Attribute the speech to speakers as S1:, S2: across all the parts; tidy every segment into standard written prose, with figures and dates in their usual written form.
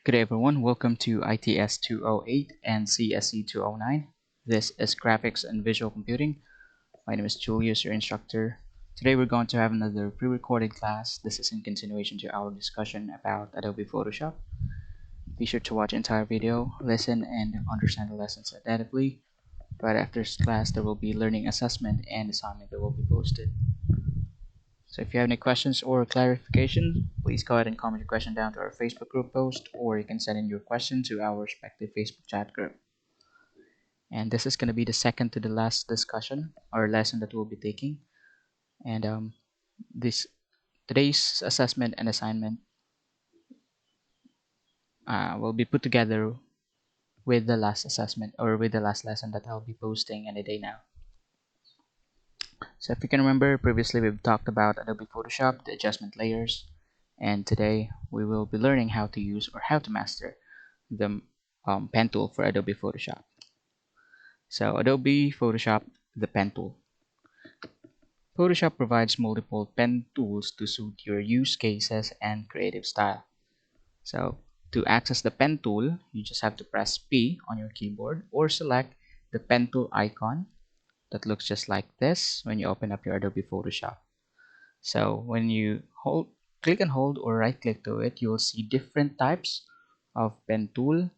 S1: Good day everyone, welcome to ITS 208 and CSC 209. This is Graphics and Visual Computing. My name is Julius, your instructor. Today we're going to have another pre-recorded class. This is in continuation to our discussion about Adobe Photoshop. Be sure to watch the entire video, listen and understand the lessons attentively. Right after this class there will be learning assessment and assignment that will be posted. So if you have any questions or clarifications, please go ahead and comment your question down to our Facebook group post, or you can send in your question to our respective Facebook chat group. And this is going to be the second to the last discussion or lesson that we'll be taking. And this today's assessment and assignment will be put together with the last assessment or with the last lesson that I'll be posting any day now. So if you can remember, previously we've talked about Adobe Photoshop, the adjustment layers, and today we will be learning how to use or how to master the pen tool for Adobe Photoshop. So Adobe Photoshop, the pen tool. Photoshop provides multiple pen tools to suit your use cases and creative style. So to access the pen tool, you just have to press P on your keyboard or select the pen tool icon that looks just like this when you open up your Adobe Photoshop. So when you click and hold or right click to it, you will see different types of pen tool,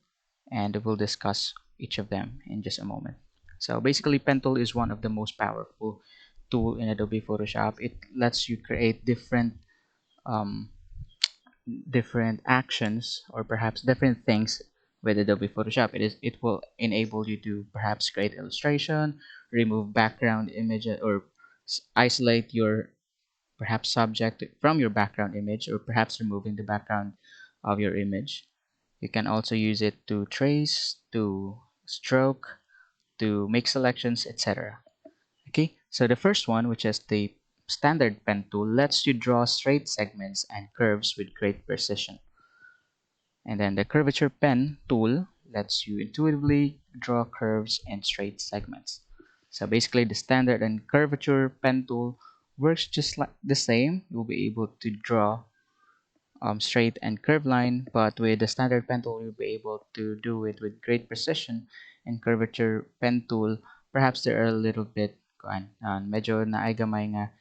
S1: and we'll discuss each of them in just a moment. So basically, pen tool is one of the most powerful tool in Adobe Photoshop. It lets you create um, different actions or perhaps different things with Adobe Photoshop. It will enable you to perhaps create illustration, remove background image, or isolate your perhaps subject from your background image, or perhaps removing the background of your image. You can also use it to trace, to stroke, to make selections, etc. Okay, so the first one, which is the standard pen tool, lets you draw straight segments and curves with great precision. And then the curvature pen tool lets you intuitively draw curves and straight segments. So basically the standard and curvature pen tool works just like the same. You'll be able to draw straight and curved line, but with the standard pen tool you'll be able to do it with great precision. And curvature pen tool, perhaps they are a little bit medyo naigamay nga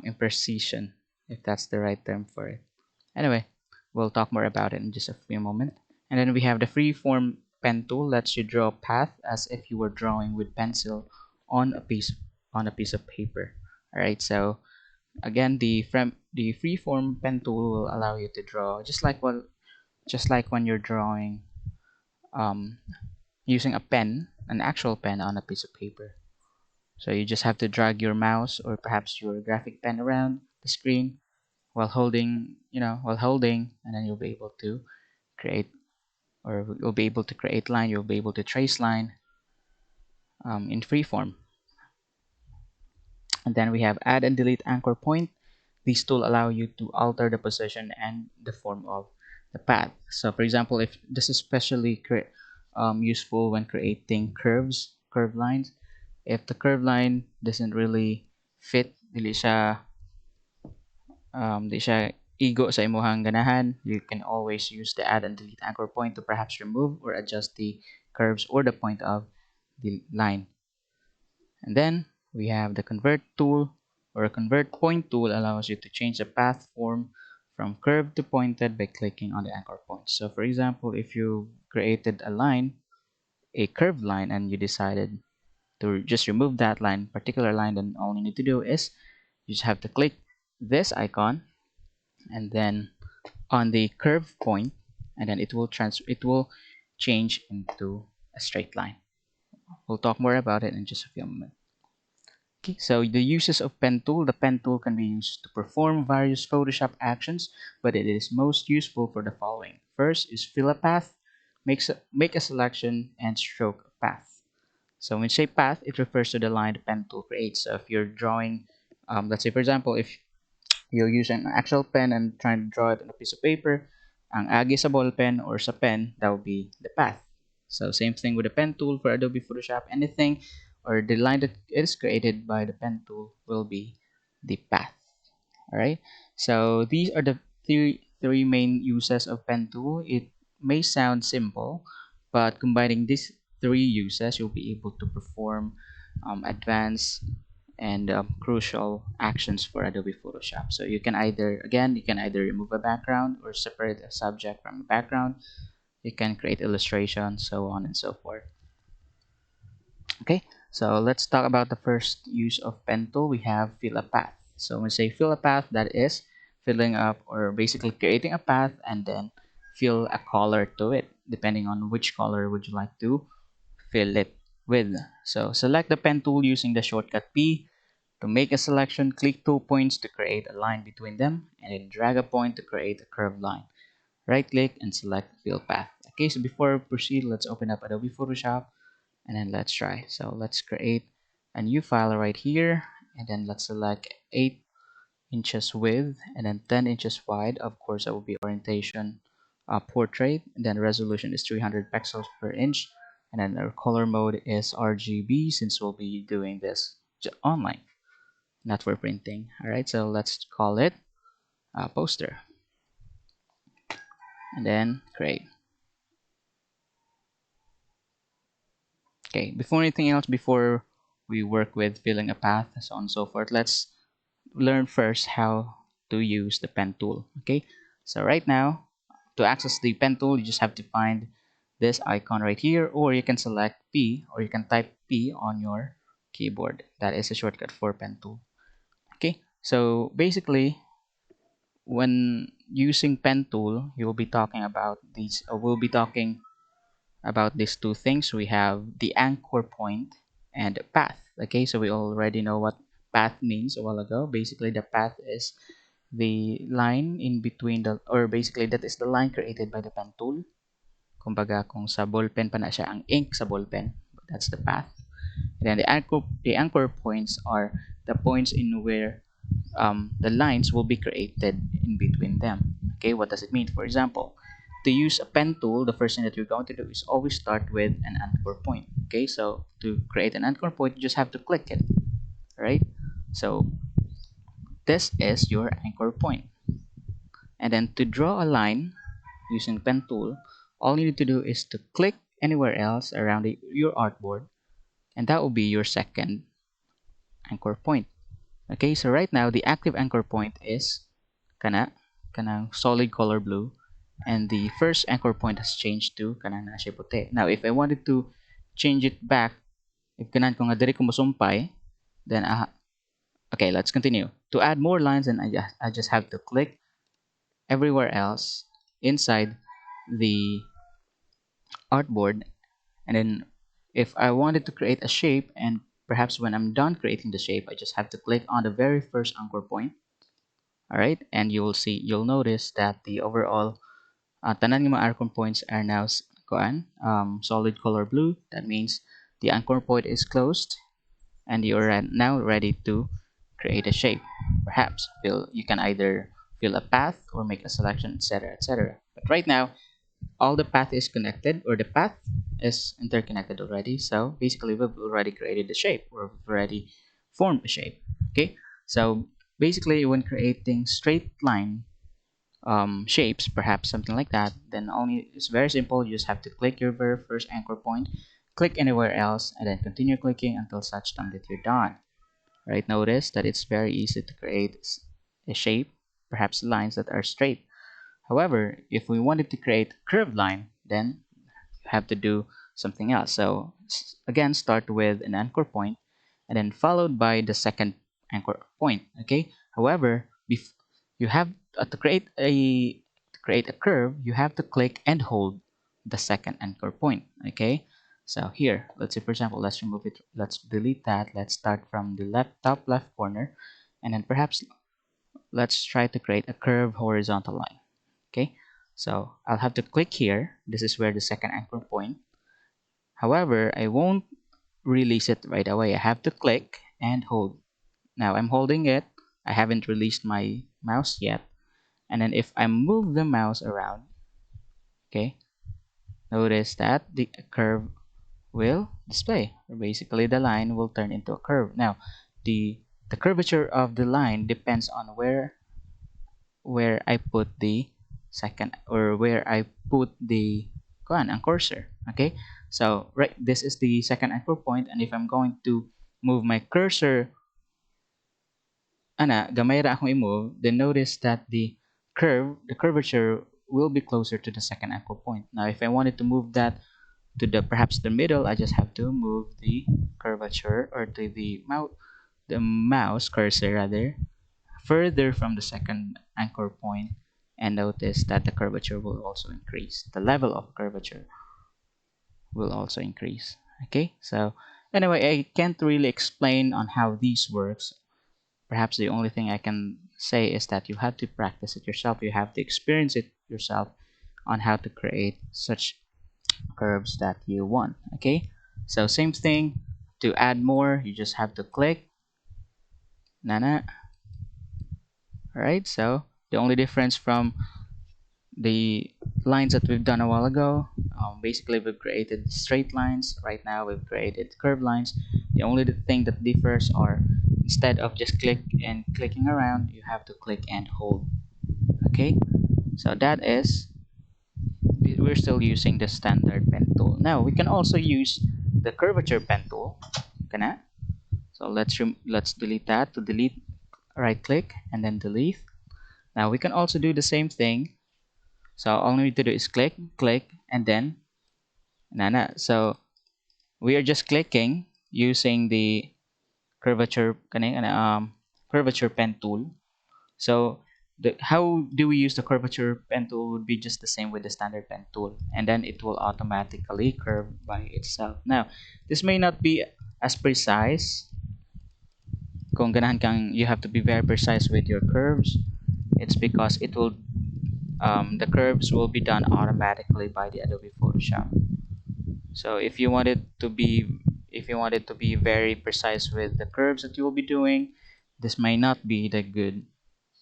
S1: imprecision, if that's the right term for it. Anyway, we'll talk more about it in just a few moments. And then we have the freeform pen tool, lets you draw a path as if you were drawing with pencil on a piece of paper. All right, so again, the freeform pen tool will allow you to draw just like when you're drawing um, using a pen, an actual pen on a piece of paper. So you just have to drag your mouse or perhaps your graphic pen around the screen while holding, and then you'll be able to create, or you'll be able to create line, you'll be able to trace line in freeform. And then we have add and delete anchor point. These tools allow you to alter the position and the form of the path. So for example, if this is especially useful when creating curved lines. If the curved line doesn't really fit, di siya igo sa imuhang ganahan, you can always use the add and delete anchor point to perhaps remove or adjust the curves or the point of the line. And then we have the convert tool, or a convert point tool allows you to change the path form from curved to pointed by clicking on the anchor point. So for example, if you created a curved line, and you decided to just remove that particular line, then all you need to do is you just have to click this icon and then on the curve point, and then it will change into a straight line. We'll talk more about it in just a few moments. Okay, so the uses of pen tool. The pen tool can be used to perform various Photoshop actions, but it is most useful for the following. First is fill a path, make a selection, and stroke a path. So when you say path, it refers to the line the pen tool creates. So if you're drawing, let's say for example, if you're using an actual pen and trying to draw it on a piece of paper, ang agi sa ball pen or sa pen, that would be the path. So same thing with the pen tool for Adobe Photoshop. Anything or the line that is created by the pen tool will be the path. All right. So these are the three main uses of pen tool. It may sound simple, but combining these three uses, you'll be able to perform advanced and crucial actions for Adobe Photoshop. So you can either, again, you can either remove a background or separate a subject from a background. You can create illustrations, so on and so forth. Okay, so let's talk about the first use of pen tool. We have fill a path. So when we say fill a path, that is filling up or basically creating a path and then fill a color to it, depending on which color would you like to fill it with. So select the pen tool using the shortcut P. To make a selection, click 2 points to create a line between them, and then drag a point to create a curved line. Right click and select fill path. Okay, so before we proceed, let's open up Adobe Photoshop and then let's try. So let's create a new file right here, and then let's select 8 inches width and then 10 inches wide. Of course, that will be orientation portrait, and then resolution is 300 pixels per inch, and then our color mode is RGB since we'll be doing this online, not for printing. All right, so let's call it poster and then create. Okay, before anything else, before we work with filling a path, so on and so forth, let's learn first how to use the pen tool. Okay, so right now, to access the pen tool, you just have to find this icon right here, or you can select P, or you can type P on your keyboard. That is a shortcut for pen tool. Okay, so basically, when using pen tool, you will be talking about these, we'll be talking about these two things. We have the anchor point and path. Okay, so we already know what path means a while ago. Basically, the path is the line in between the, or basically that is the line created by the pen tool. Kumbaga, kung sa ballpen pa na siya ang ink sa ballpen, that's the path. And then the anchor points are the points in where the lines will be created in between them. Okay, what does it mean? For example, to use a pen tool, the first thing that you're going to do is always start with an anchor point. Okay, so to create an anchor point, you just have to click it, right? So this is your anchor point. And then to draw a line using pen tool, all you need to do is to click anywhere else around your artboard, and that will be your second anchor point. Okay, so right now the active anchor point is kanang solid color blue, and the first anchor point has changed to kanang na siya puti. Now if I wanted to change it back, if kanan ko nga diri ko mosumpay, then okay, let's continue. To add more lines, and I just have to click everywhere else inside the artboard, and then if I wanted to create a shape, and perhaps when I'm done creating the shape, I just have to click on the very first anchor point. All right, and you'll notice that the overall tanan ng mga anchor points are now solid color blue. That means the anchor point is closed, and you're now ready to create a shape. Perhaps you can either fill a path or make a selection, etc., etc. But right now, all the path is connected, or the path is interconnected already. So basically, we've already created the shape, or we've already formed a shape. Okay, so basically, when creating straight line shapes, perhaps something like that, then only it's very simple. You just have to click your very first anchor point, click anywhere else, and then continue clicking until such time that you're done. Right? Notice that it's very easy to create a shape, perhaps lines that are straight. However, if we wanted to create a curved line, then you have to do something else. So again, start with an anchor point and then followed by the second anchor point. Okay. However, you have to create a curve, you have to click and hold the second anchor point. Okay. So here, let's say for example, let's remove it. Let's delete that. Let's start from the top left corner, and then perhaps let's try to create a curved horizontal line. Okay, so I'll have to click here. This is where the second anchor point. However, I won't release it right away. I have to click and hold. Now I'm holding it. I haven't released my mouse yet. And then if I move the mouse around, okay, notice that the curve will display. Basically, the line will turn into a curve. Now, the curvature of the line depends on where I put the second, or where I put the ang cursor. Okay, so right, this is the second anchor point, and if I'm going to move my cursor, gamay ra akong i-move, then notice that the curvature will be closer to the second anchor point. Now, if I wanted to move that to the perhaps the middle, I just have to move the curvature, or to the mouse cursor rather, further from the second anchor point, and notice that the curvature will also increase. The level of curvature will also increase. Okay, so anyway, I can't really explain on how these works. Perhaps the only thing I can say is that you have to practice it yourself. You have to experience it yourself on how to create such curves that you want. Okay, so same thing. To add more, you just have to click nana. All right, so the only difference from the lines that we've done a while ago, basically we've created straight lines. Right now we've created curved lines. The only thing that differs are, instead of just click and clicking around, you have to click and hold. Okay, so that is, we're still using the standard pen tool. Now we can also use the curvature pen tool. Kana? So let's delete that. To delete, right click and then delete. Now we can also do the same thing. So all we need to do is click, click, and then so we are just clicking using the curvature curvature pen tool. So how do we use the curvature pen tool would be just the same with the standard pen tool, and then it will automatically curve by itself. Now, this may not be as precise. Kung ganahan kang you have to be very precise with your curves, it's because the curves will be done automatically by the Adobe Photoshop. So if you wanted to be very precise with the curves that you will be doing, this may not be the good,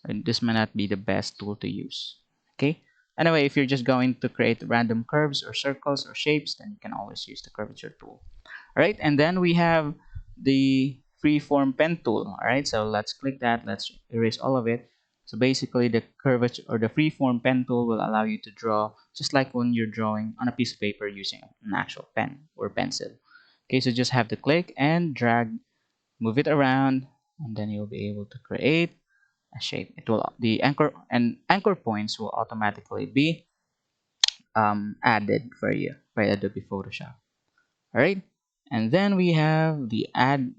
S1: and this may not be the best tool to use. Okay. Anyway, if you're just going to create random curves or circles or shapes, then you can always use the curvature tool. All right, and then we have the freeform pen tool. All right, so let's click that. Let's erase all of it. So basically, the curvature or the freeform pen tool will allow you to draw just like when you're drawing on a piece of paper using an actual pen or pencil. Okay, so just have to click and drag, move it around, and then you'll be able to create a shape. It will the anchor points will automatically be added for you by Adobe Photoshop. All right, and then we have the add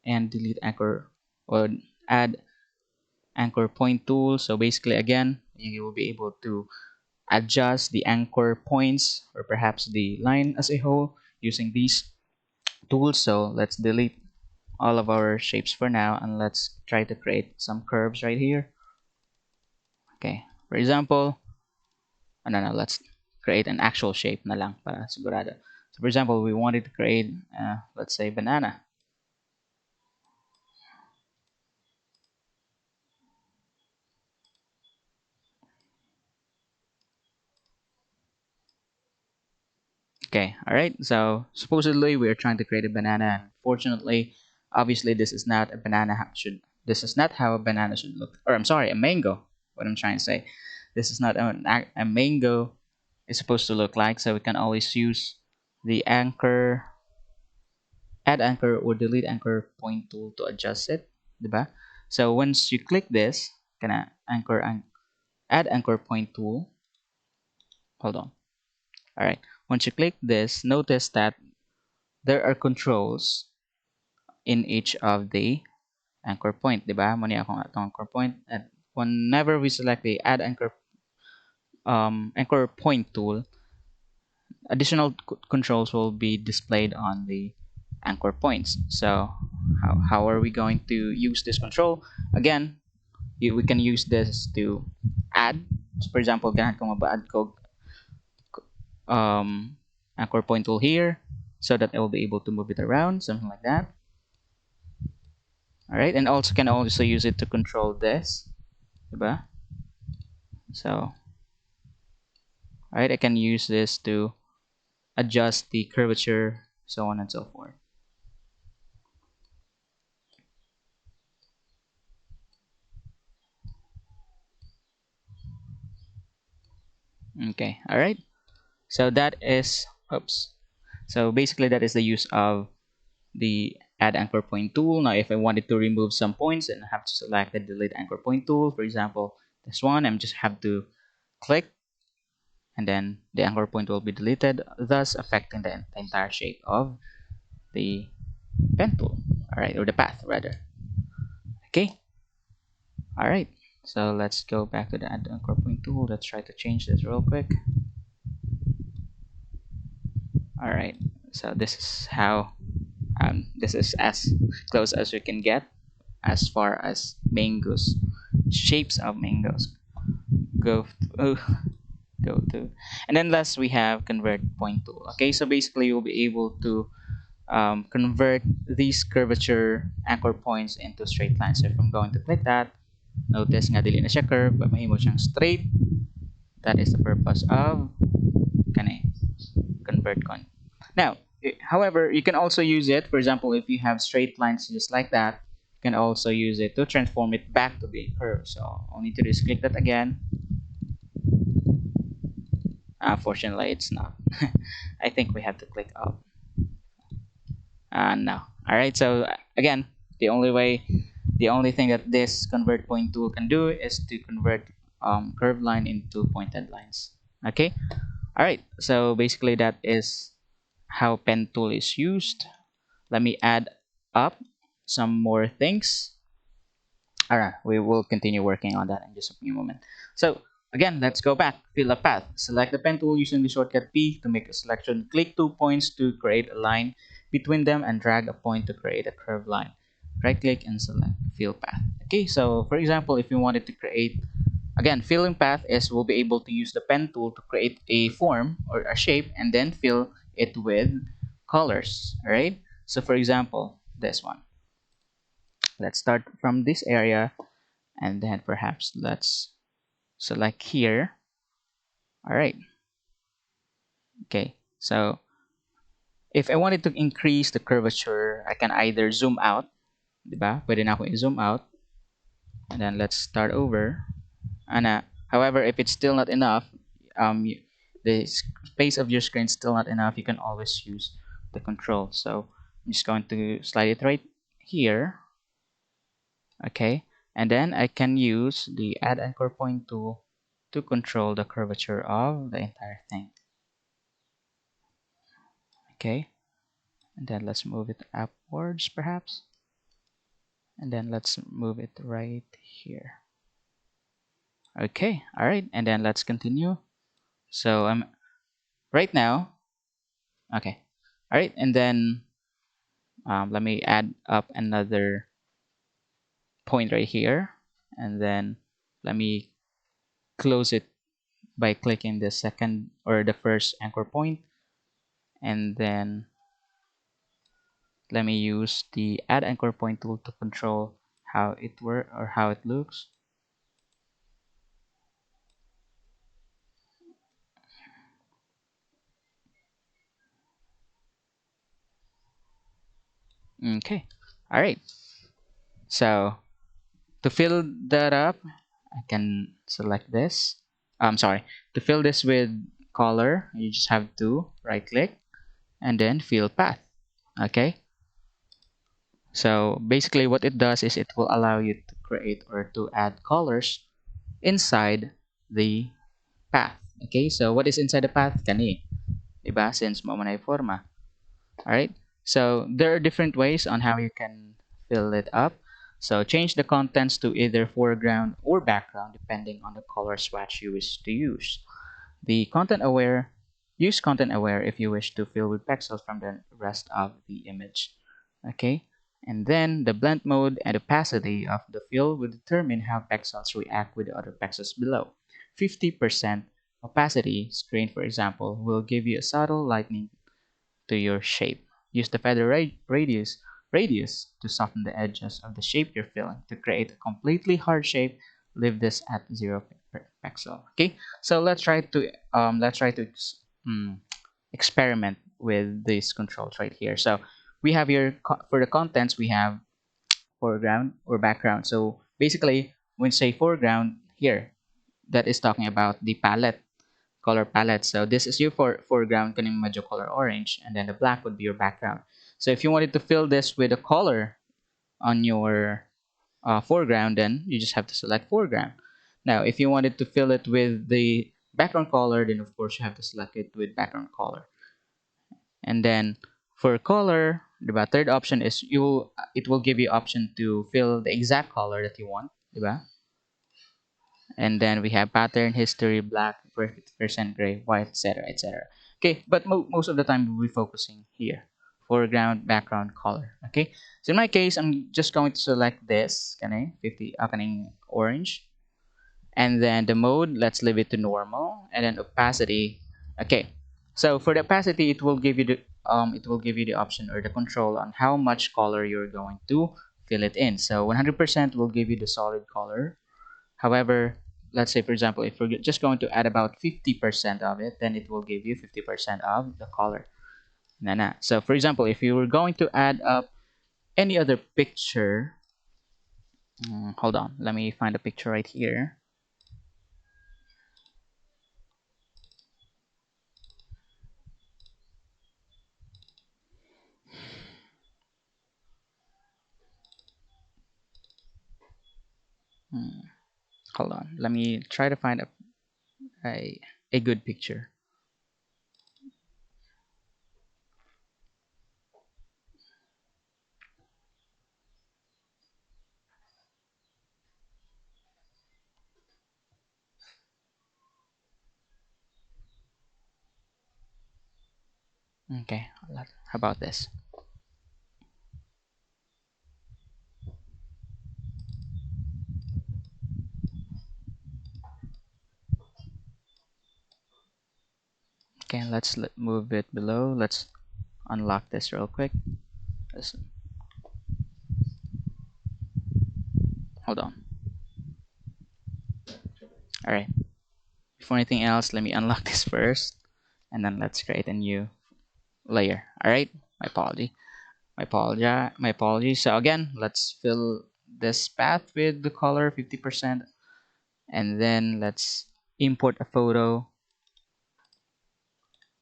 S1: and delete anchor, or add anchor point tool. So basically, again, you will be able to adjust the anchor points or perhaps the line as a whole using these tools. So let's delete all of our shapes for now, and let's try to create some curves right here. Okay, for example, no, let's create an actual shape na lang para sigurado. So for example, we wanted to create, let's say, banana. Okay, all right. So supposedly we are trying to create a banana, and fortunately, obviously, this is not a banana. This is not how a banana should look. Or I'm sorry, a mango. What I'm trying to say, this is not a mango is supposed to look like. So we can always use the add anchor or delete anchor point tool to adjust it, diba? So once you click this, kana add anchor point tool. Hold on. All right. Once you click this, notice that there are controls in each of the anchor point, diba? Muna akong atong anchor point, and whenever we select the add anchor point tool, additional controls will be displayed on the anchor points. So how are we going to use this control? Again, we can use this to add. So for example, ganahan ko mag-add ko anchor point tool here so that I will be able to move it around, something like that. All right, and also can also use it to control this, diba? So, all right, I can use this to adjust the curvature, so on and so forth. Okay, all right. So that is, oops. So basically that is the use of the add anchor point tool. Now if I wanted to remove some points, then I have to select the delete anchor point tool. For example, this one, I'm just have to click, and then the anchor point will be deleted, thus affecting the entire shape of the pen tool. All right, or the path rather. Okay, all right. So let's go back to the add anchor point tool. Let's try to change this real quick. All right. So this is how this is as close as we can get as far as mangoes, shapes of mangoes go to, go to. And then last we have convert point tool. Okay, so basically you'll be able to convert these curvature anchor points into straight lines. So if I'm going to click that, notice nga dili na siya curve, but mahimo siyang straight. That is the purpose of kani convert con. Now, however, you can also use it, for example, if you have straight lines just like that, you can also use it to transform it back to be curved. So all need to do is click that again. Unfortunately, it's not. I think we have to click up. No. All right. So again, the only way, the only thing that this convert point tool can do is to convert curved line into pointed lines. Okay. All right. So basically, that is how pen tool is used. Let me add up some more things. All right, we will continue working on that in just a few moments. So again, let's go back. Fill a path. Select the pen tool using the shortcut P to make a selection. Click 2 points to create a line between them and drag a point to create a curved line. Right click and select fill path. Okay, so for example, if you wanted to create, again, filling path is we'll be able to use the pen tool to create a form or a shape and then fill it with colors. All right, so for example, this one. Let's start from this area, and then perhaps let's select here. All right. Okay, so if I wanted to increase the curvature, I can either zoom out, diba? Pwede na ako i-zoom out, and then let's start over. And however, if it's still not enough, the space of your screen is still not enough, you can always use the control. So I'm just going to slide it right here. Okay, and then I can use the add anchor point tool to control the curvature of the entire thing. Okay, and then let's move it upwards perhaps, and then let's move it right here. Okay, all right, and then let's continue. So I'm right now. Okay, all right, and then let me add up another point right here, and then let me close it by clicking the second or the first anchor point, and then let me use the add anchor point tool to control how it works or how it looks. Okay, all right. So to fill that up, I can select this. I'm sorry. To fill this with color, you just have to right click and then fill path. Okay. So basically what it does is it will allow you to create or to add colors inside the path. Okay, so what is inside the path? Kani, diba? Since mo man ay forma. Alright, so there are different ways on how you can fill it up. So change the contents to either foreground or background depending on the color swatch you wish to use. The content aware, use content aware if you wish to fill with pixels from the rest of the image. Okay, and then the blend mode and opacity of the fill will determine how pixels react with the other pixels below. 50% opacity screen, for example, will give you a subtle lightening to your shape. Use the feather radius to soften the edges of the shape you're filling. To create a completely hard shape, leave this at 0 pixel. Okay, so let's try to experiment with these controls right here. So we have here for the contents we have foreground or background. So basically, when say foreground here, that is talking about the palette color palette. So this is your foreground, kaning medyo color orange, and then the black would be your background. So if you wanted to fill this with a color on your foreground, then you just have to select foreground. Now, if you wanted to fill it with the background color, then of course you have to select it with background color. And then for color, the third option is it will give you option to fill the exact color that you want, diba? And then we have pattern, history, black, percent gray, white, etc., etc. Okay, but most of the time we'll be focusing here, foreground, background, color. Okay, so in my case, I'm just going to select this, kanay 50, kaning orange, and then the mode, let's leave it to normal, and then opacity. Okay, so for the opacity, it will give you the option or the control on how much color you're going to fill it in. So 100% will give you the solid color. However, let's say for example, if we're just going to add about 50% of it, then it will give you 50% of the color. Nana. So for example, if you were going to add up any other picture, hold on, let me find a picture right here. Hmm, hold on, let me try to find a, a good picture. Okay, how about this? Okay, let's move it below. Let's unlock this real quick. Let's, hold on. All right. Before anything else, let me unlock this first, and then let's create a new layer. All right. My apology. My apologies. So again, let's fill this path with the color 50%, and then let's import a photo,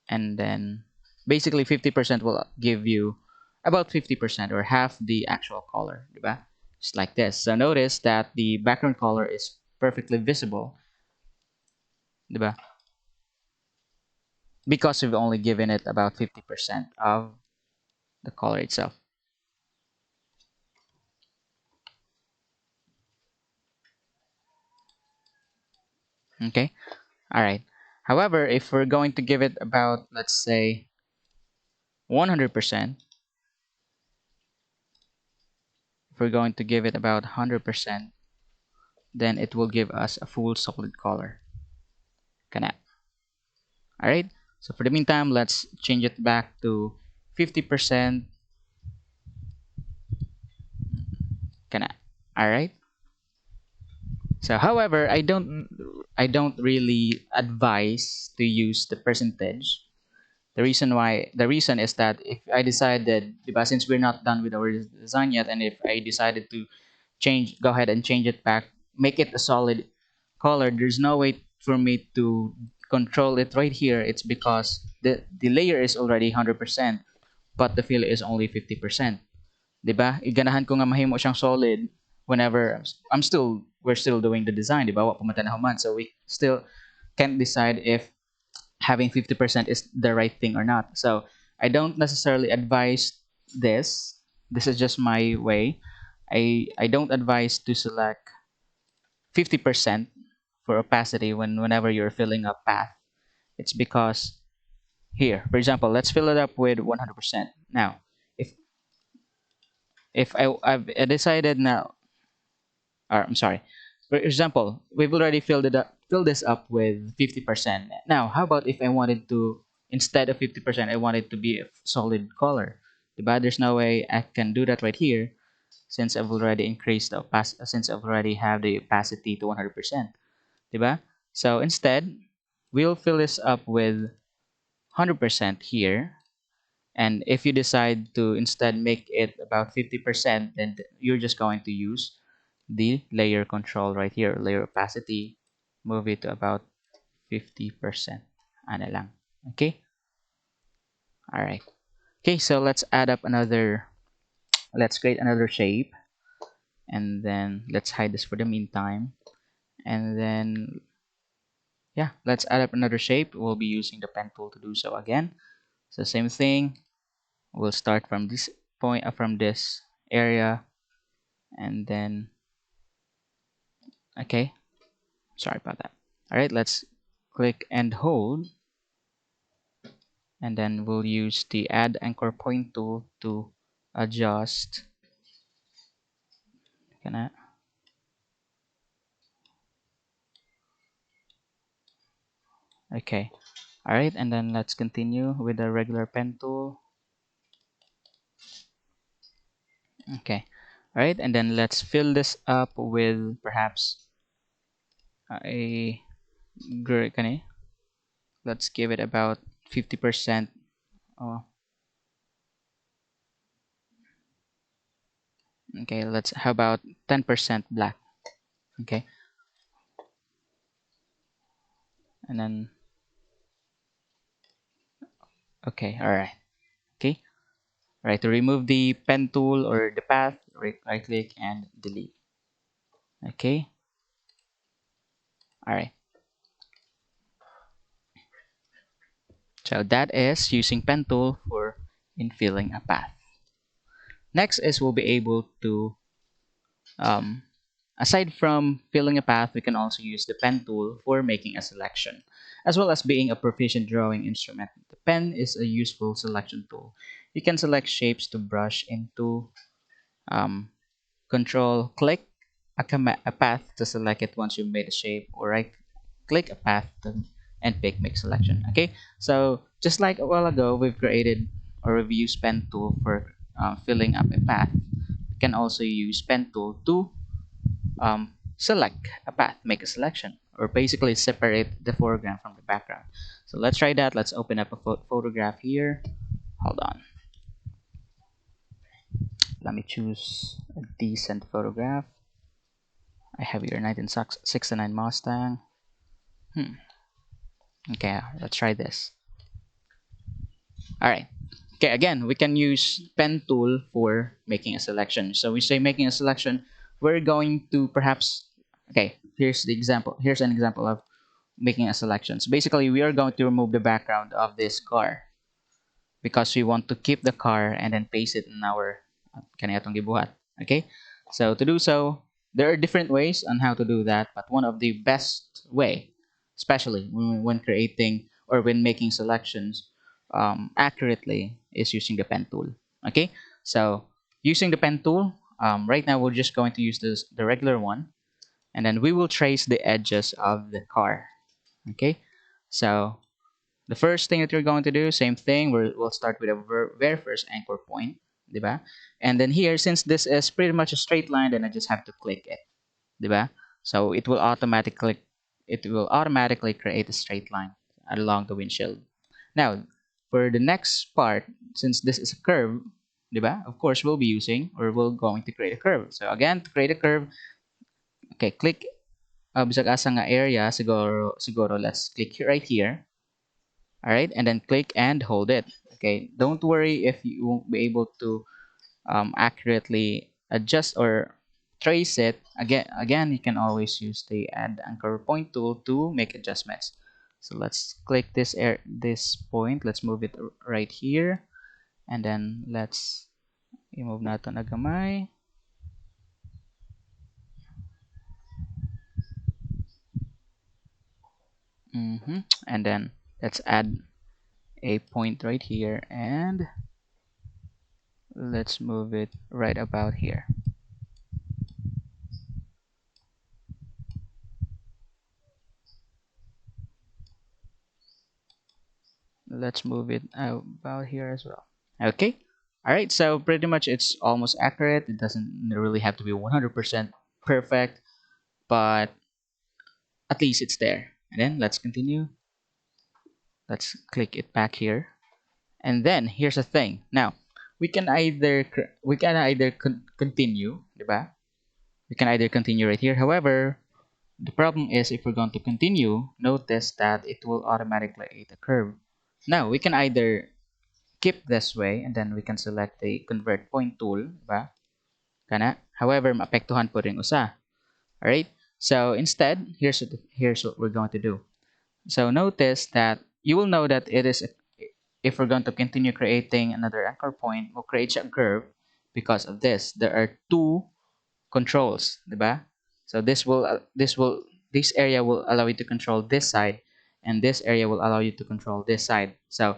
S1: and then basically 50% will give you about 50% or half the actual color, diba? Just like this. So notice that the background color is perfectly visible, diba? Because we've only given it about 50% of the color itself. Okay, all right. However, if we're going to give it about, let's say, 100%, if we're going to give it about 100%, then it will give us a full solid color. Kana. All right. So for the meantime, let's change it back to 50%. Kana. All right. So however, I don't really advise to use the percentage. The reason is that if I decided, diba, since we're not done with our design yet, and if I decided to go ahead and change it back, make it a solid color, there's no way for me to control it right here. It's because the layer is already 100%, but the fill is only 50%. 'Di ba? Iganahan ko nga mahimo siyang solid whenever we're still doing the design, 'di ba? Wa pa man tanahuman. So we still can't decide if having 50% is the right thing or not. So I don't necessarily advise this. This is just my way. I don't advise to select 50% for opacity whenever you're filling up path. It's because here, for example, let's fill it up with 100%. Now, if I've decided now, or I'm sorry, for example, we've already filled this up with 50%. Now, how about if I wanted to, instead of 50%, I want it to be a solid color? Diba? There's no way I can do that right here since I've already increased the since I've already have the opacity to 100%. Diba? So instead, we'll fill this up with 100% here. And if you decide to instead make it about 50%, then you're just going to use the layer control right here, layer opacity, move it to about 50%. Ano lang. Okay? Alright. Okay, so let's add up another, let's create another shape. And then let's hide this for the meantime. And then, yeah, let's add up another shape. We'll be using the pen tool to do so again. So same thing. We'll start from this point, from this area. And then, okay, sorry about that. Alright, let's click and hold. And then we'll use the add anchor point tool to adjust. Can I? Okay. All right, and then let's continue with the regular pen tool. Okay. All right, and then let's fill this up with perhaps a gray. Let's give it about 50%. Oh, okay. Let's how about 10% black. Okay, and then okay. All right. Okay. All right. To remove the pen tool or the path, right click and delete. Okay. All right. So that is using pen tool for infilling a path. Next is we'll be able to, um, aside from filling a path, we can also use the pen tool for making a selection. As well as being a proficient drawing instrument, the pen is a useful selection tool. You can select shapes to brush into, um, control click a path to select it once you've made a shape, or right click a path and pick make selection. Okay, so just like a while ago, we've created or we've used pen tool for filling up a path. You can also use pen tool to select a path, make a selection, or basically separate the foreground from the background. So let's try that. Let's open up a photograph here. Hold on. Let me choose a decent photograph. I have here 1969 Mustang. Okay, let's try this. All right. Okay, again, we can use pen tool for making a selection. So we say making a selection, we're going to perhaps, okay, here's the example. Here's an example of making a selection. So basically, we are going to remove the background of this car because we want to keep the car and then paste it in our kaniyatong gibuhat. Okay, so to do so, there are different ways on how to do that, but one of the best way, especially when creating or when making selections accurately, is using the pen tool. Okay, so using the pen tool, right now we're just going to use the regular one, and then we will trace the edges of the car. Okay, so the first thing that you're going to do, same thing, we'll start with a very first anchor point, diba? And then here, since this is pretty much a straight line, then I just have to click it, diba? So it will automatically create a straight line along the windshield. Now, for the next part, since this is a curve, diba? Of course, we'll be using or we're going to create a curve. So again, to create a curve, okay, click bisag asa nga area, siguro let's click right here. All right, and then click and hold it. Okay, don't worry if you won't be able to accurately adjust or trace it. Again, you can always use the add anchor point tool to make adjustments. So let's click this point. Let's move it right here, and then let's i-move nato na gamay. And then let's add a point right here, and let's move it right about here. Let's move it about here as well. Okay, all right, so pretty much it's almost accurate. It doesn't really have to be 100% perfect, but at least it's there. And then let's continue. Let's click it back here, and then here's the thing. Now we can either continue, diba? We can either continue right here. However, The problem is if we're going to continue, notice that it will automatically create a curve. Now, we can either keep this way and then we can select the convert point tool, ba? Kana? However, maapektuhan po rin usa. Alright? So instead, here's what we're going to do. So notice that you will know that it is, if we're going to continue creating another anchor point, we'll create a curve because of this. There are two controls, diba? So this area will allow you to control this side, and this area will allow you to control this side. So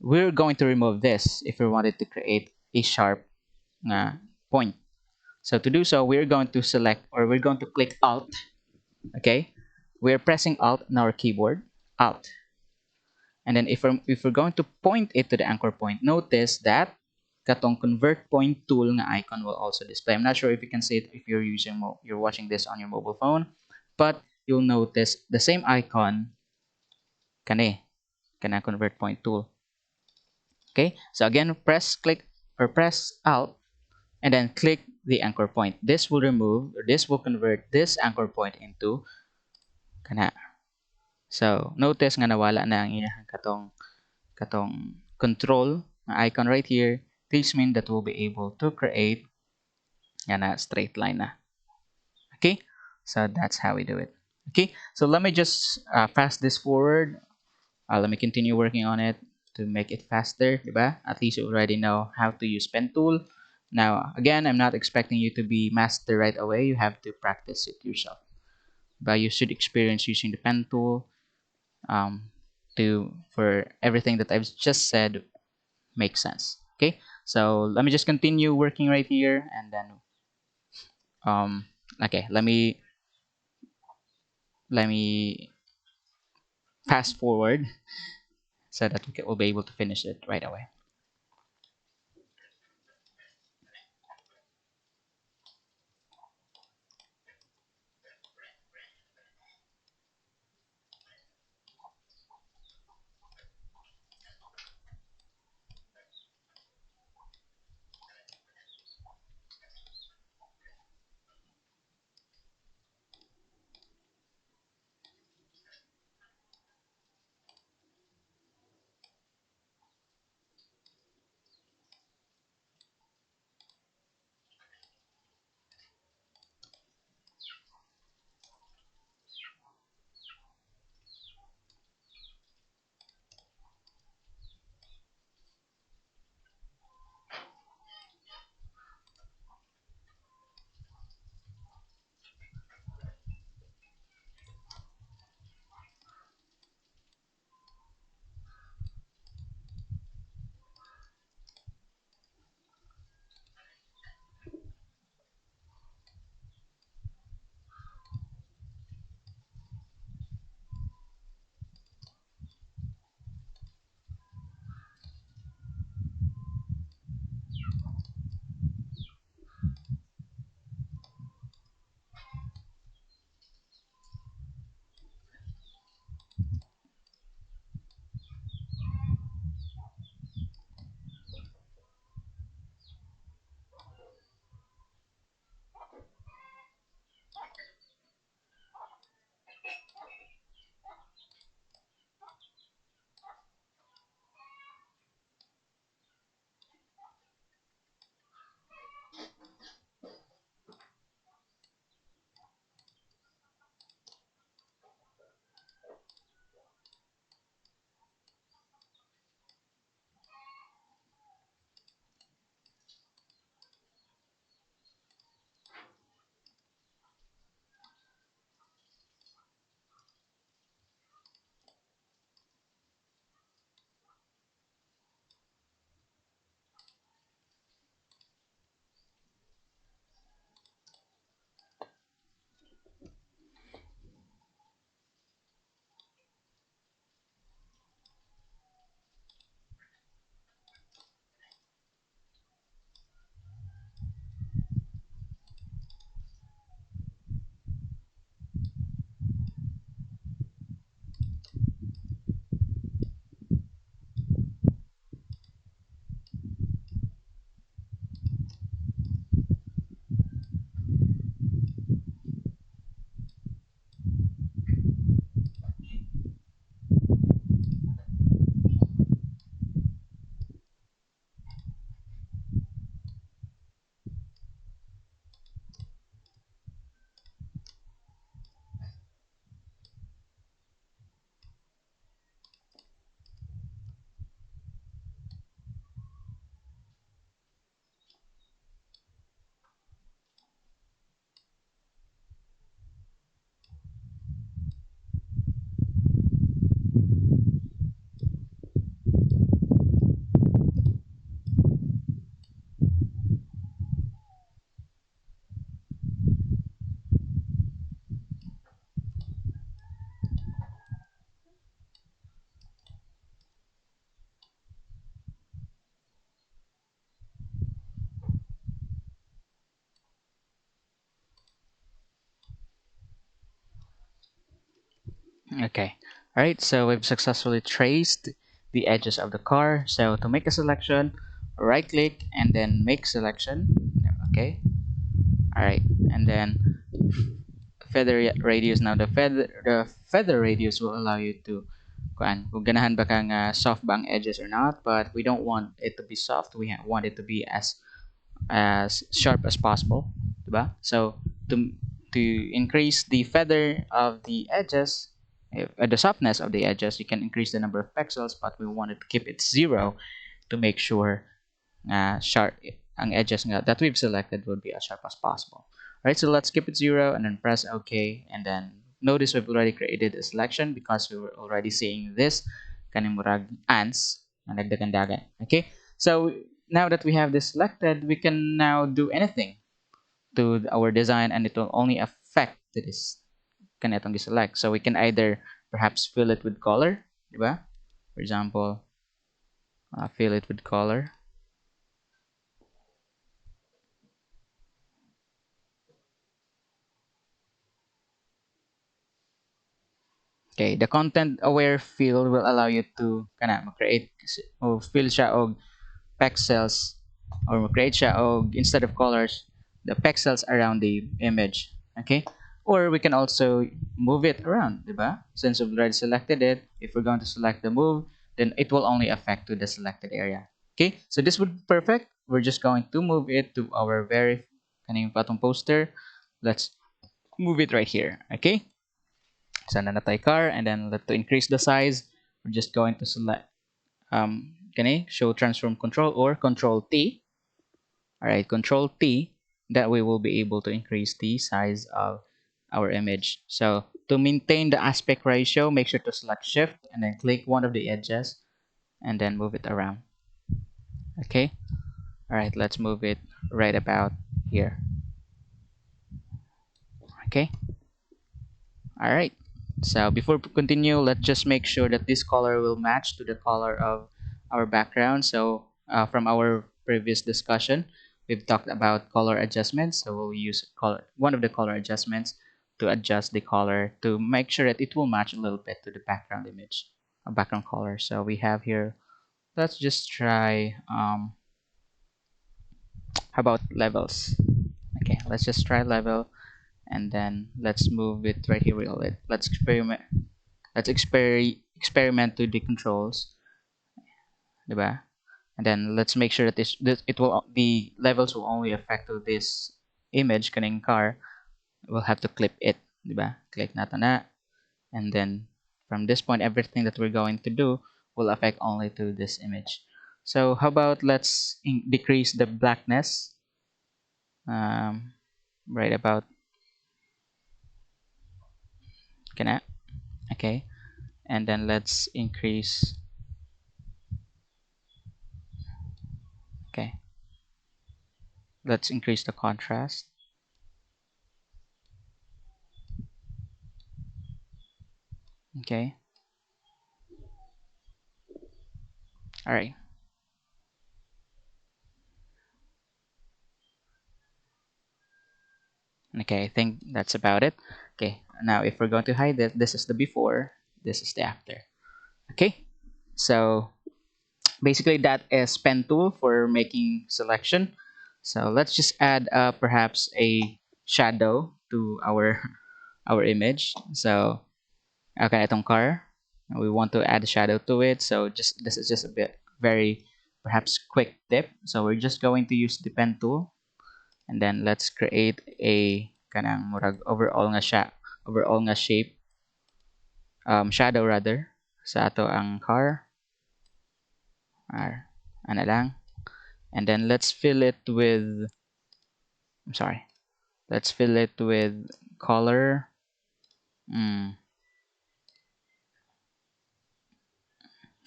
S1: we're going to remove this if we wanted to create a sharp point. So to do so, we're going to select, or we're going to click Alt. Okay, we're pressing Alt on our keyboard, Alt, and then if we're going to point it to the anchor point, notice that katong convert point tool nga icon will also display. I'm not sure if you can see it if you're watching this on your mobile phone, but you'll notice the same icon kani kana convert point tool. Okay, so again, press Alt and then click the anchor point. This will remove, or this will convert this anchor point into kana. So notice nga nawala na ang iyang katong control icon right here. This means that we'll be able to create a straight line na. Okay, so that's how we do it. Okay, so let me just fast this forward. Let me continue working on it to make it faster, diba? At least you already know how to use pen tool. Now, again, I'm not expecting you to be master right away. You have to practice it yourself. But you should experience using the pen tool for everything that I've just said makes sense. Okay, so let me just continue working right here, and then um, okay, let me fast forward so that we'll be able to finish it right away. Okay. All right. So we've successfully traced the edges of the car. So to make a selection, right click and then make selection. Okay. All right. And then feather radius. Now the feather radius will allow you to kung ganahan ba kang soft ba ang edges or not, but we don't want it to be soft. We want it to be as sharp as possible, diba? So to to increase the feather of the edges, the softness of the edges, you can increase the number of pixels, but we wanted to keep it 0 to make sure sharp ang edges nga that we've selected will be as sharp as possible. Alright, so let's keep it 0 and then press OK, and then notice we've already created a selection because we were already seeing this kaning murag ants na nagdagandagan. Okay, so now that we have this selected, we can now do anything to our design and it will only affect this kanetong select. So we can either perhaps fill it with color, diba? For example, fill it with color. Okay, the content aware field will allow you to create o fill siya og pixels or create siya og instead of colors the pixels around the image. Okay? Or we can also move it around, diba? Since we've already selected it, if we're going to select the move, then it will only affect to the selected area. Okay? So this would be perfect. We're just going to move it to our very kaning patong poster. Let's move it right here. Okay? So nanatay car, and then to increase the size, we're just going to select show transform control or control T. All right, control T. That way we'll be able to increase the size of our image. So to maintain the aspect ratio, make sure to select shift and then click one of the edges and then move it around. Okay. All right, let's move it right about here. Okay. All right. So before we continue, let's just make sure that this color will match to the color of our background. So from our previous discussion, we've talked about color adjustments. So we'll use one of the color adjustments to adjust the color to make sure that it will match a little bit to the background image, a background color. So we have here, let's just try, how about levels? Okay, let's just try level and then let's move it right here. Let's experiment. Let's experiment with the controls, diba? And then let's make sure that this it will the levels will only affect to this image kaning car. We'll have to clip it, diba? Click nato na, and then from this point, everything that we're going to do will affect only to this image. So how about let's decrease the blackness, um, right about kana, okay, and then let's increase, okay, let's increase the contrast. Okay. All right. Okay, I think that's about it. Okay, now if we're going to hide it, this is the before, this is the after. Okay, so basically that is pen tool for making selection. So let's just add perhaps a shadow to our our image. So okay, itong car, we want to add a shadow to it. So just this is just a bit very perhaps quick tip. So we're just going to use the pen tool and then let's create a kanang murag overall nga shape, shadow rather sa ato ang car or ano lang, and then let's fill it with, I'm sorry, let's fill it with color.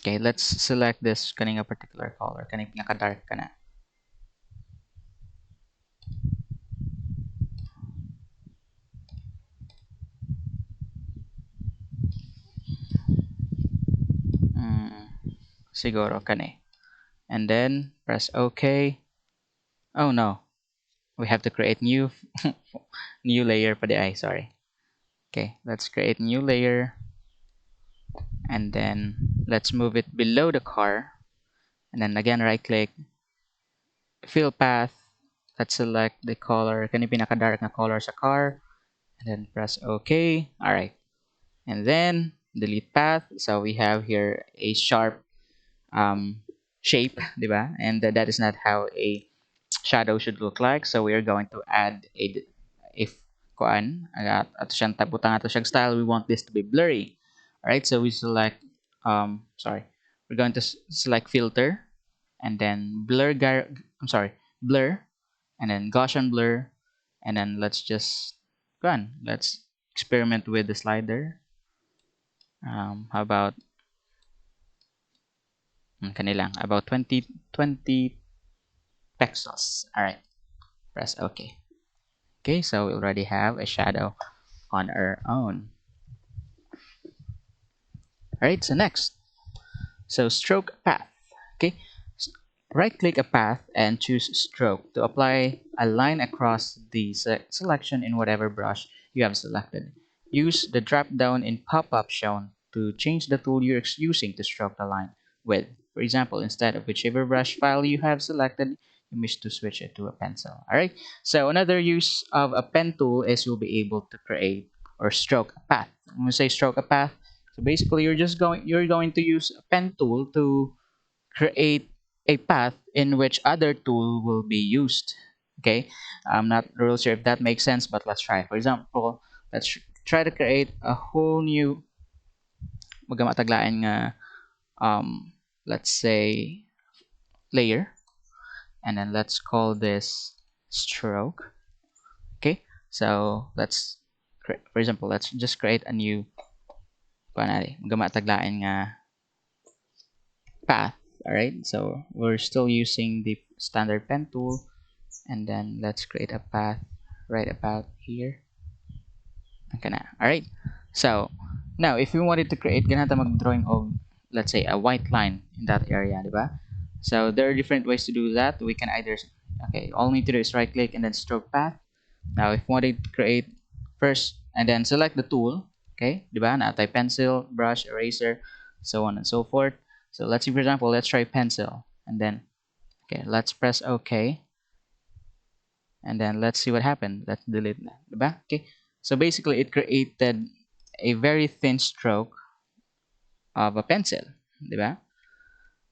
S1: Okay, let's select this kaning a particular color kaning pinaka dark kana. Siguro kani, and then press OK. Oh no, we have to create new new layer pa di ay, sorry. Okay, let's create new layer and then let's move it below the car, and then again right click, fill path. Let's select the color, kani pinaka-dark na color sa car, and then press OK. Alright, and then delete path. So we have here a sharp shape, diba? And that is not how a shadow should look like. So we are going to add a if kuan ato siyang tabutang ato siyang style. We want this to be blurry. All right, so we select sorry, we're going to select filter, and then blur, and then Gaussian blur, and then let's just let's experiment with the slider. How about kanilang about 20 pixels. All right, press OK. Okay, so we already have a shadow on our own. All right, so next, so stroke path. Okay, right click a path and choose stroke to apply a line across the selection in whatever brush you have selected. Use the drop down in pop-up shown to change the tool you're using to stroke the line with. For example, instead of whichever brush file you have selected, you wish to switch it to a pencil. Alright, so another use of a pen tool is you'll be able to create or stroke a path. When we say stroke a path, so basically you're going to use a pen tool to create a path in which other tool will be used. Okay, I'm not real sure if that makes sense, but let's try. For example, let's try to create a whole new magamataglain nga let's say layer, and then let's call this stroke. Okay, so let's for example, let's just create a new magamataglain nga path. All right, so we're still using the standard pen tool, and then let's create a path right about here. Okay na. All right, so now if we wanted to create ganata mag-drawing of, let's say, a white line in that area, diba? So there are different ways to do that. We can either, okay, all we need to do is right click and then stroke path. Now if we wanted to create first and then select the tool, okay, diba? Natay pencil, brush, eraser, so on and so forth. So let's see, for example, let's try pencil, and then okay, let's press OK, and then let's see what happened. Let's delete that, diba? Okay, so basically it created a very thin stroke of a pencil, diba?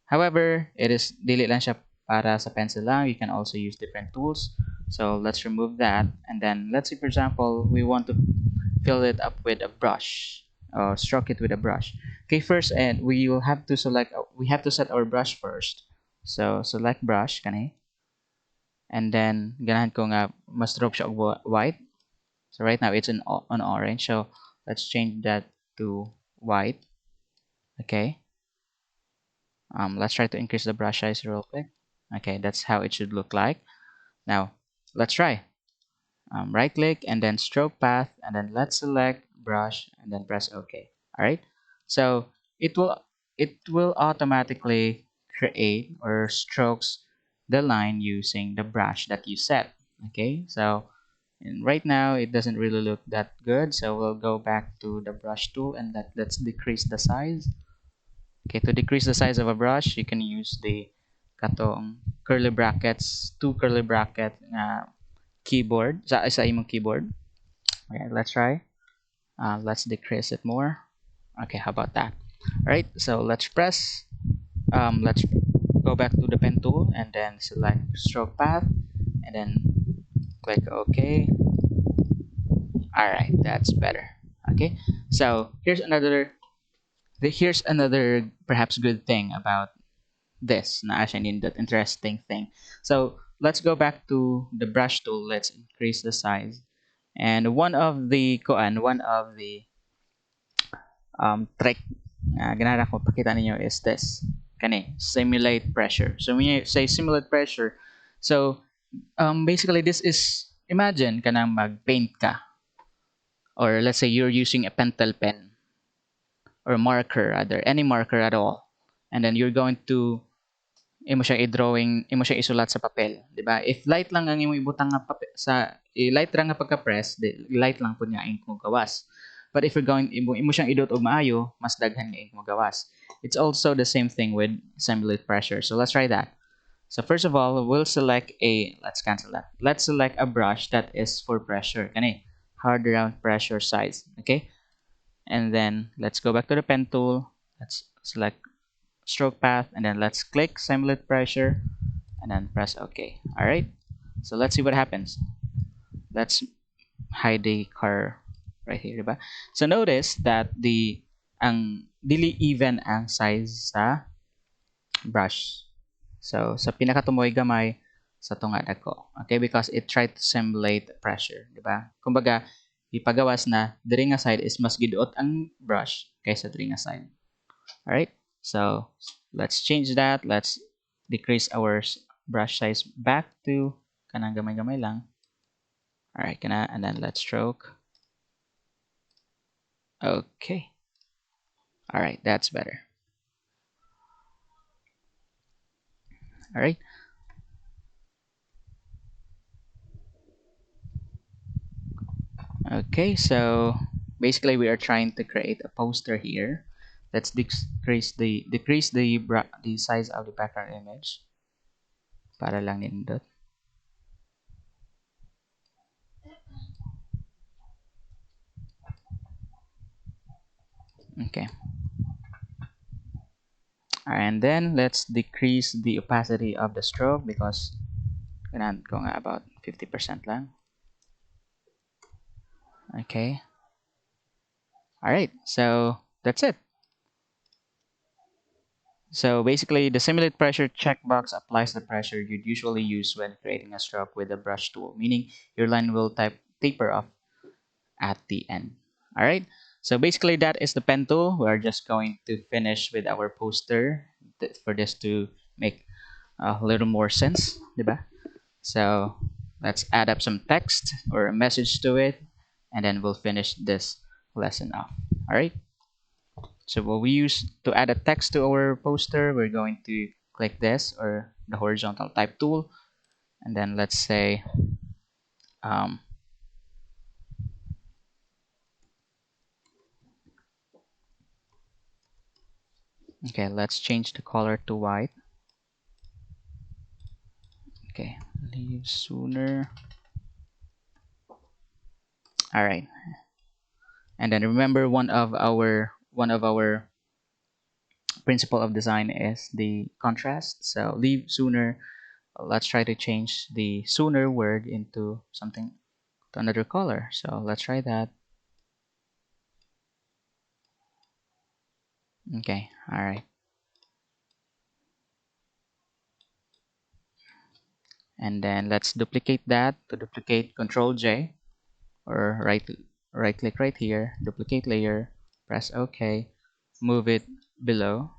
S1: However, it is delete lang siya para sa pencil lang. You can also use different tools. So let's remove that, and then let's say, for example, we want to fill it up with a brush or stroke it with a brush. Okay, first, and we will have to select, we have to set our brush first. So select brush kani, and then ganahan ko nga ma-stroke siya og white. So right now it's on orange, so let's change that to white. Okay, let's try to increase the brush size real quick. Okay, that's how it should look like. Now let's try. Right click and then stroke path, and then let's select brush and then press OK. All right, so it will automatically create or strokes the line using the brush that you set. Okay, so and right now it doesn't really look that good, so we'll go back to the brush tool and let's decrease the size. Okay, to decrease the size of a brush, you can use the katong curly brackets, two curly bracket keyboard sa imong keyboard. Okay, let's try. Let's decrease it more. Okay, how about that? All right, so let's go back to the pen tool and then select stroke path, and then click OK. All right, that's better. Okay, so here's another perhaps good thing about this na actually that interesting thing. So let's go back to the brush tool. Let's increase the size. And one of the trick na ganahan ko pakita ninyo is this. Kani, simulate pressure. So when you say simulate pressure, so basically this is, imagine kanang mag-paint ka, or let's say you're using a pentel pen or marker, rather any marker at all, and then you're going to imo siya i-drawing, imo siya isulat sa papel, di ba? If light lang ang imo ibutang nga papel sa light ra nga pagka-press, light lang pud nga ing kung gawas. But if you're going imo siyang idot og maayo, mas daghan nga ink mo gawas. It's also the same thing with simulate pressure. So let's try that. So first of all, we'll select let's cancel that. Let's select a brush that is for pressure. Kani, hard round pressure size. Okay? And then let's go back to the pen tool. Let's select stroke path, and then let's click simulate pressure, and then press OK. Alright? So let's see what happens. Let's hide the car right here, diba? So notice that ang dili even ang size sa brush. So sa pinakatumoy gamay sa tunga dako. Okay, because it tried to simulate pressure, diba? Kumbaga, ipagawas na diri nga side is mas giduot ang brush kaysa diri nga side. All right? So let's change that. Let's decrease our brush size back to kanang gamay-gamay lang. All right, and then let's stroke. Okay. All right, that's better. All right. Okay, so basically we are trying to create a poster here. Let's decrease the size of the background image para lang nindot. Okay. And then let's decrease the opacity of the stroke because kailangan ko nga about 50% lang. Okay. All right, so that's it. So basically, the simulate pressure checkbox applies the pressure you'd usually use when creating a stroke with a brush tool, meaning your line will taper off at the end. All right. So basically, that is the pen tool. We're just going to finish with our poster for this to make a little more sense, diba? So let's add up some text or a message to it, and then we'll finish this lesson off. All right. So what we use to add a text to our poster, we're going to click this or the horizontal type tool, and then let's say um, okay, let's change the color to white. Okay, leave sooner. All right, and then remember one of our principle of design is the contrast. So leave sooner. Let's try to change the sooner word into something to another color. So let's try that. Okay, all right. And then let's duplicate that. To duplicate, Control J, or right click right here, duplicate layer, press OK, move it below,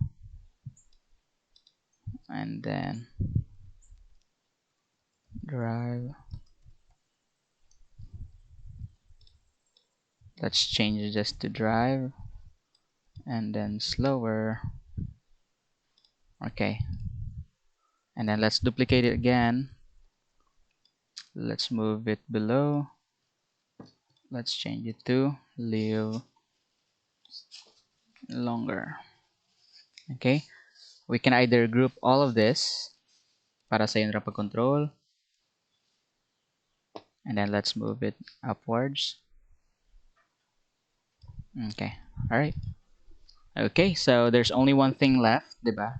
S1: and then drive. Let's change this to drive, and then slower. Okay, and then let's duplicate it again. Let's move it below. Let's change it to live longer. Okay, we can either group all of this para sa yung rapid control, and then let's move it upwards. Okay, all right. Okay, so there's only one thing left, diba?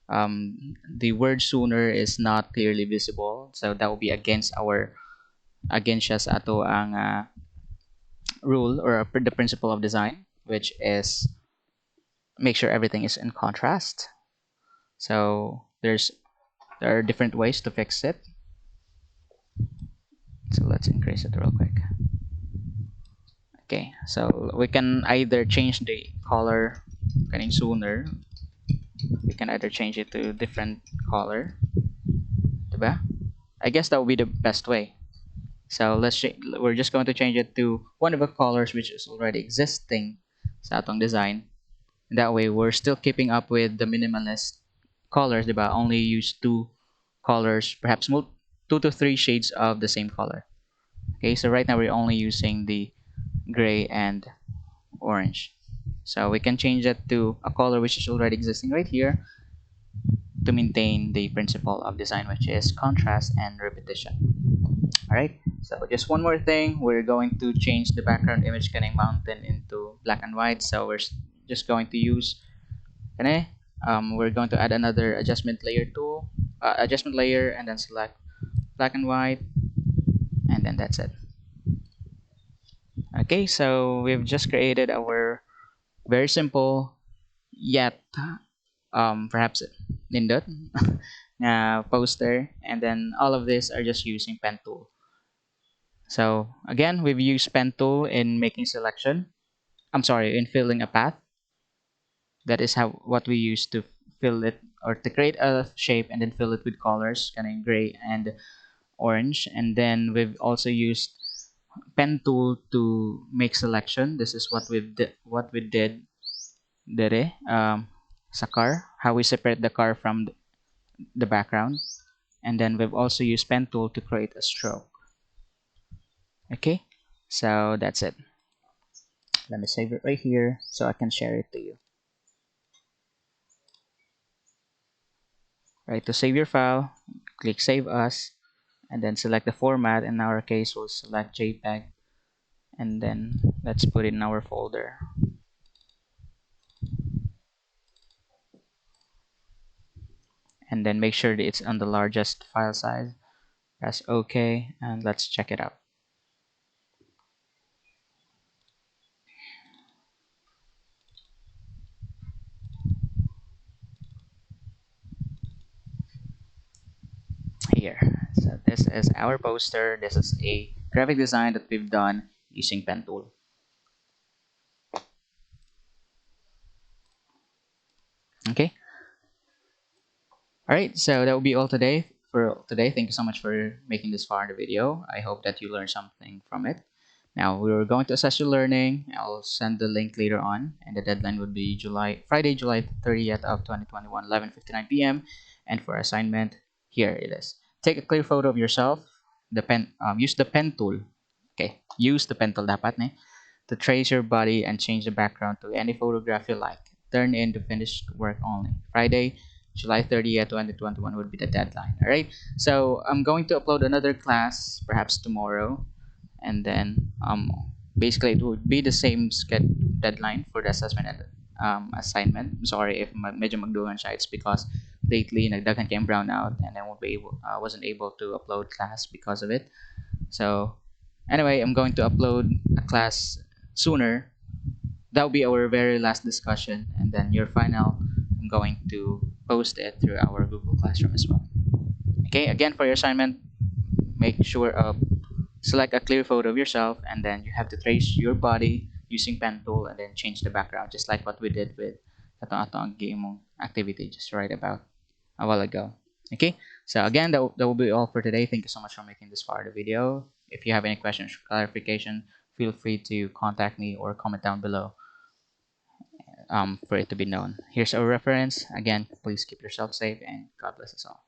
S1: The word sooner is not clearly visible, so that will be against siya sa ato ang rule or the principle of design, which is make sure everything is in contrast. So there are different ways to fix it. So let's increase it real quick. Okay, so we can either change the color kaning sooner. We can either change it to different color, diba? I guess that would be the best way. So we're just going to change it to one of the colors which is already existing sa atong design. That way we're still keeping up with the minimalist colors, diba? Only use two colors, perhaps 2 to 3 shades of the same color. Okay, so right now we're only using the gray and orange. So we can change that to a color which is already existing right here to maintain the principle of design, which is contrast and repetition. Alright, so just one more thing, we're going to change the background image Kanay mountain into black and white. So we're just going to use Kanay. We're going to add another adjustment layer tool, adjustment layer, and then select black and white, and then that's it. Okay, so we've just created our very simple yet perhaps nindot poster, and then all of this are just using pen tool. So again, we've used pen tool in making selection. I'm sorry, in filling a path. That is how what we use to fill it or to create a shape and then fill it with colors, kind of gray and orange. And then we've also used pen tool to make selection. This is what we did dere sa car, how we separate the car from the background. And then we've also used pen tool to create a stroke. Okay, so that's it. Let me save it right here so I can share it to you. Right, to save your file, click Save As, and then select the format. In our case, we'll select JPEG, and then let's put it in our folder. And then make sure that it's on the largest file size. Press OK, and let's check it out. Here. So this is our poster. This is a graphic design that we've done using pen tool. Okay. All right. So that will be all today for today. Thank you so much for making this far in the video. I hope that you learned something from it. Now we're going to assess your learning. I'll send the link later on, and the deadline would be Friday, July 30th of 2021, 11:59 p.m. And for assignment, here it is. Take a clear photo of yourself. Use the pen tool. Okay, use the pen tool dapat ne to trace your body and change the background to any photograph you like. Turn in the finished work only. Friday, July 30th, 2021 would be the deadline. All right. So I'm going to upload another class perhaps tomorrow, and then basically it would be the same deadline for the assessment and assignment. I'm sorry if medyo magdugan siya. It's because lately nagdaghan kayong brownout and I wasn't able to upload class because of it. So anyway, I'm going to upload a class sooner. That will be our very last discussion, and then your final, I'm going to post it through our Google Classroom as well. Okay, again for your assignment, make sure select a clear photo of yourself, and then you have to trace your body using pen tool and then change the background, just like what we did with atong game activity just right about a while ago. Okay, so again, that will be all for today. Thank you so much for making this part of the video. If you have any questions or clarification, feel free to contact me or comment down below for it to be known. Here's our reference. Again, please keep yourself safe and God bless us all.